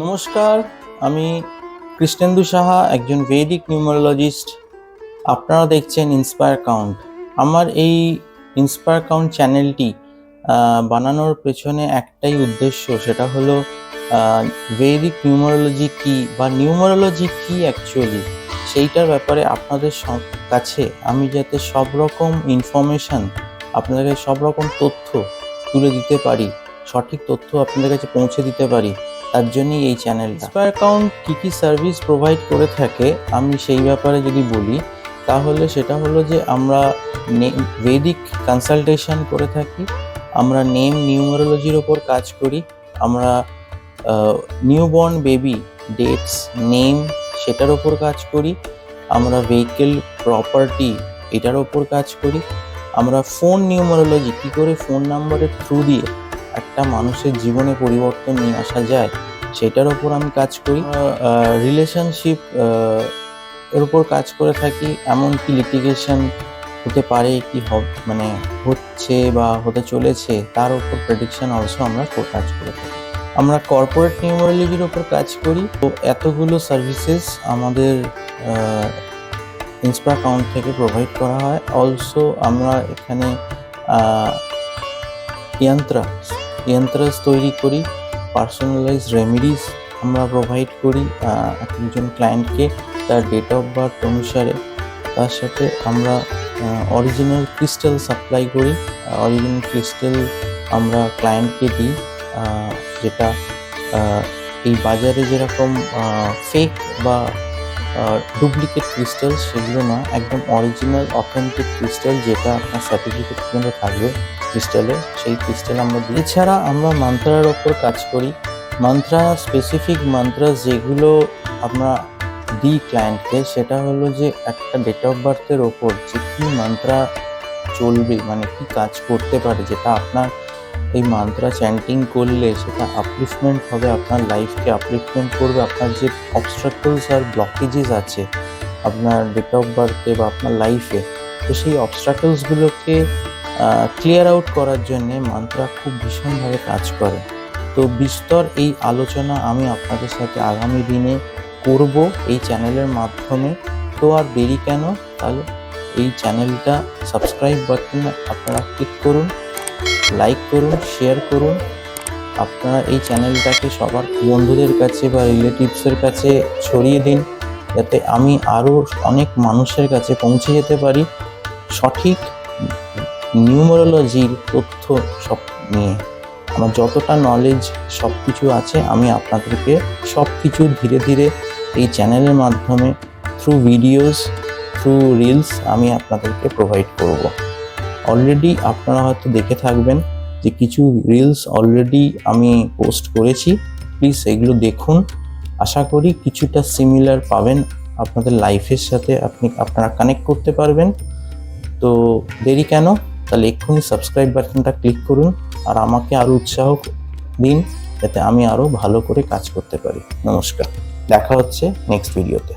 নমস্কার, আমি কৃষ্ণেন্দু সাহা, একজন ভেদিক নিউমারোলজিস্ট। আপনারা দেখছেন ইন্সপায়ার কাউন্ট। আমার এই ইন্সপায়ার কাউন্ট চ্যানেলটি বানানোর পেছনে একটাই উদ্দেশ্য, সেটা হলো ভেদিক নিউমারোলজি কী বা নিউমারোলজি কী অ্যাকচুয়ালি, সেইটার ব্যাপারে আপনাদের কাছে আমি যাতে সব রকম ইনফরমেশান, আপনাদের সব রকম তথ্য তুলে দিতে পারি, সঠিক তথ্য আপনাদের কাছে পৌঁছে দিতে পারি, তার জন্যই এই চ্যানেল। ইন্সপায়ার কাউন্ট কী কী সার্ভিস প্রোভাইড করে থাকে আমি সেই ব্যাপারে যদি বলি, তাহলে সেটা হলো যে আমরা ভেদিক কনসালটেশন করে থাকি, আমরা নেম নিউমারোলজির ওপর কাজ করি, আমরা নিউবর্ন বেবি ডেটস নেম সেটার ওপর কাজ করি, আমরা ভেহিকেল প্রপার্টি এটার ওপর কাজ করি, আমরা ফোন নিউমারোলজি কী করে ফোন নাম্বারের থ্রু দিয়ে একটা মানুষের জীবনে পরিবর্তন নিয়ে আসা যায় সেটার ওপর আমি কাজ করি, রিলেশনশিপ এর উপর কাজ করে থাকি, এমনকি লিটিগেশন হতে পারে কি হচ্ছে বা হতে চলেছে তার উপর প্রেডিকশন অলসো আমরা কাজ করে থাকি। আমরা কর্পোরেট নিউমারোলজির উপর কাজ করি। তো এতগুলো সার্ভিসেস আমাদের ইন্সপায়ার কাউন্ট থেকে প্রোভাইড করা হয়। অলসো আমরা এখানে যন্ত্রাস তৈরি করি, পার্সোনালাইজ রেমেডিস আমরা প্রোভাইড করি একজন ক্লায়েন্টকে তার ডেট অফ বার্থ অনুসারে। তার সাথে আমরা অরিজিনাল ক্রিস্টাল সাপ্লাই করি, অরিজিনাল ক্রিস্টাল আমরা ক্লায়েন্টকে দিই, যেটা এই বাজারে যেরকম ফেক বা ডুপ্লিকেট ক্রিস্টাল সেগুলো না, একদম অরিজিনাল অথেন্টিক ক্রিস্টাল, যেটা আপনার সার্টিফিকেট পর্যন্ত থাকবে ক্রিস্টালে, সেই ক্রিস্টাল আমরা দিই। এছাড়া আমরা মন্ত্রার ওপর কাজ করি, স্পেসিফিক মন্ত্রা যেগুলো আমরা দিই ক্লায়েন্টকে, সেটা হলো যে একটা ডেট অফ বার্থের ওপর যে কী মন্ত্রা চলবে, কী কাজ করতে পারে, যেটা আপনার এই মন্ত্রা চ্যান্টিং করলে সেটা আপলিফমেন্ট হবে, আপনার লাইফকে আপলিফমেন্ট করবে, আপনার যে অবস্ট্রাকলস আর ব্লকেজেস আছে আপনার ডেট অফ বার্থে বা আপনার লাইফে, তো সেই অবস্ট্রাকলসগুলোকে ক্লিয়ার আউট করার জন্যে মন্ত্রা খুব ভীষণভাবে কাজ করে। তো বিস্তর এই আলোচনা আমি আপনাদের সাথে আগামী দিনে করব এই চ্যানেলের মাধ্যমে। তো আর দেরি কেন, তাহলে এই চ্যানেলটা সাবস্ক্রাইব বাটনে আপনারা ক্লিক করুন, লাইক করুন, শেয়ার করুন। আপনারা এই চ্যানেলটাকে সবার বন্ধুদের কাছে বা রিলেটিভসের কাছে ছড়িয়ে দিন, যাতে আমি আরও অনেক মানুষের কাছে পৌঁছে যেতে পারি সঠিক নিউমারোলজির তথ্য সব নিয়ে। আমার যতটা নলেজ সব কিছু আছে আমি আপনাদেরকে সব কিছু ধীরে ধীরে এই চ্যানেলের মাধ্যমে থ্রু ভিডিওস, থ্রু রিলস আমি আপনাদেরকে প্রোভাইড করব। অলরেডি আপনারা হয়তো দেখে থাকবেন যে কিছু রিলস অলরেডি আমি পোস্ট করেছি, প্লিজ এগুলো দেখুন। আশা করি কিছুটা সিমিলার পাবেন আপনাদের লাইফের সাথে, আপনারা কানেক্ট করতে পারবেন। তো দেরি কেন, তাহলে এক্ষুনি সাবস্ক্রাইব বাটনটা ক্লিক করুন আর আমাকে আরও উৎসাহ দিন, যাতে আমি আরও ভালো করে কাজ করতে পারি। নমস্কার, দেখা হচ্ছে নেক্সট ভিডিওতে।